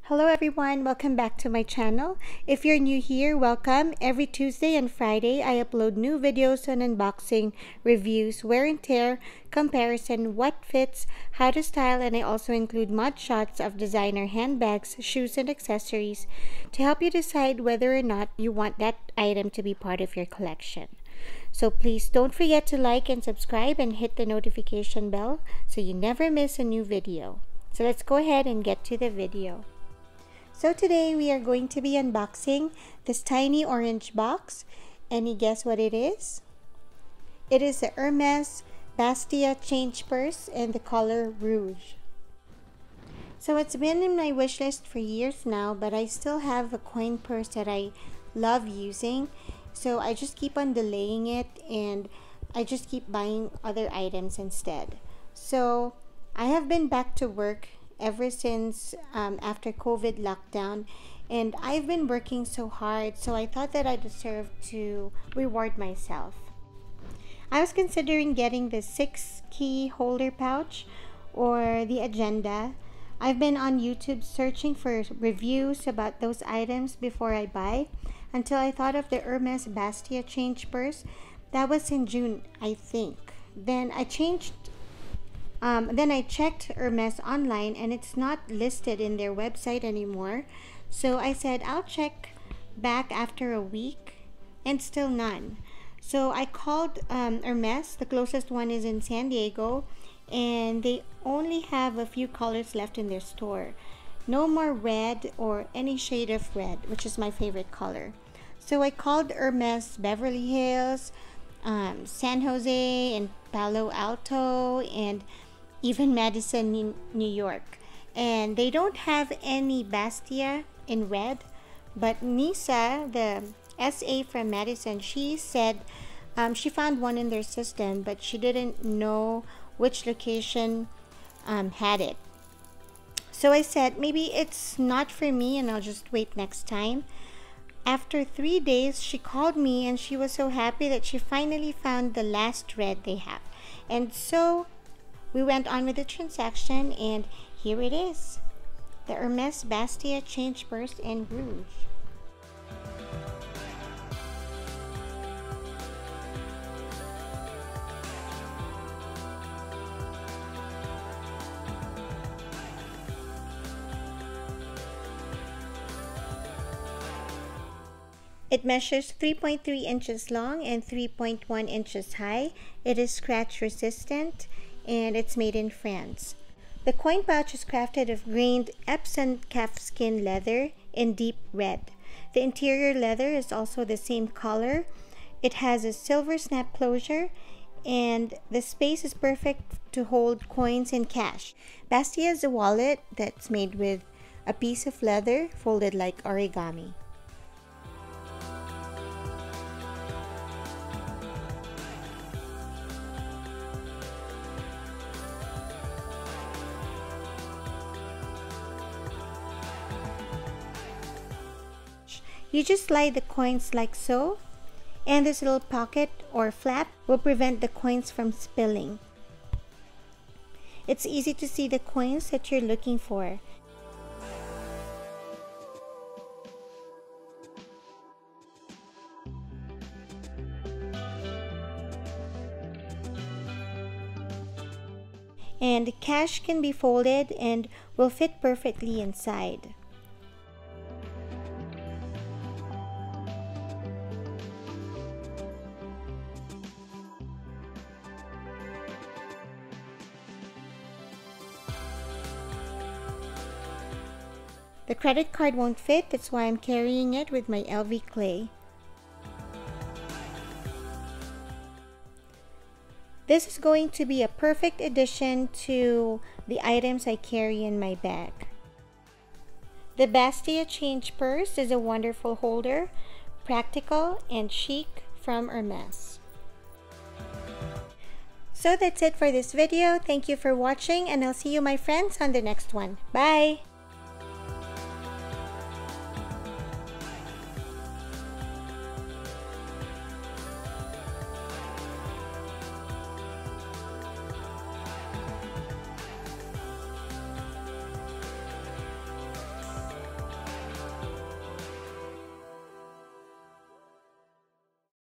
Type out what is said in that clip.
Hello everyone, welcome back to my channel. If you're new here, welcome. Every Tuesday and Friday, I upload new videos on unboxing, reviews, wear and tear, comparison, what fits, how to style, and I also include mug shots of designer handbags, shoes, and accessories to help you decide whether or not you want that item to be part of your collection. So please don't forget to like and subscribe and hit the notification bell so you never miss a new video. So let's go ahead and get to the video. So today we are going to be unboxing this tiny orange box. Any guess what it is? It is a Hermes Bastia change purse in the color rouge. So it's been in my wish list for years now, but I still have a coin purse that I love using. So I just keep on delaying it and I just keep buying other items instead. So I have been back to work ever since after COVID lockdown, and I've been working so hard, so I thought that I deserved to reward myself. I was considering getting the 6-key holder pouch or the agenda. I've been on YouTube searching for reviews about those items before I buy until I thought of the Hermes Bastia change purse. That was in June, I think. Then I checked Hermes online and it's not listed in their website anymore. So I said I'll check back after a week and still none. So I called Hermes. The closest one is in San Diego and they only have a few colors left in their store. No more red or any shade of red, which is my favorite color. So I called Hermes Beverly Hills, San Jose, and Palo Alto, and even Madison, New York, and they don't have any Bastia in red, but Nisa, the SA from Madison, she said she found one in their system, but she didn't know which location had it. So I said maybe it's not for me and I'll just wait next time. After 3 days, she called me and she was so happy that she finally found the last red they have, and so we went on with the transaction, and here it is, the Hermes Bastia change purse in rouge. It measures 3.3 inches long and 3.1 inches high. It is scratch resistant and it's made in France. The coin pouch is crafted of grained epsom calfskin leather in deep red. The interior leather is also the same color. It has a silver snap closure and the space is perfect to hold coins and cash. Bastia is a wallet that's made with a piece of leather folded like origami. You just slide the coins like so, and this little pocket or flap will prevent the coins from spilling. It's easy to see the coins that you're looking for. And cash can be folded and will fit perfectly inside. The credit card won't fit, that's why I'm carrying it with my LV clay. This is going to be a perfect addition to the items I carry in my bag. The Bastia change purse is a wonderful holder, practical and chic from Hermes. So that's it for this video. Thank you for watching and I'll see you my friends on the next one. Bye!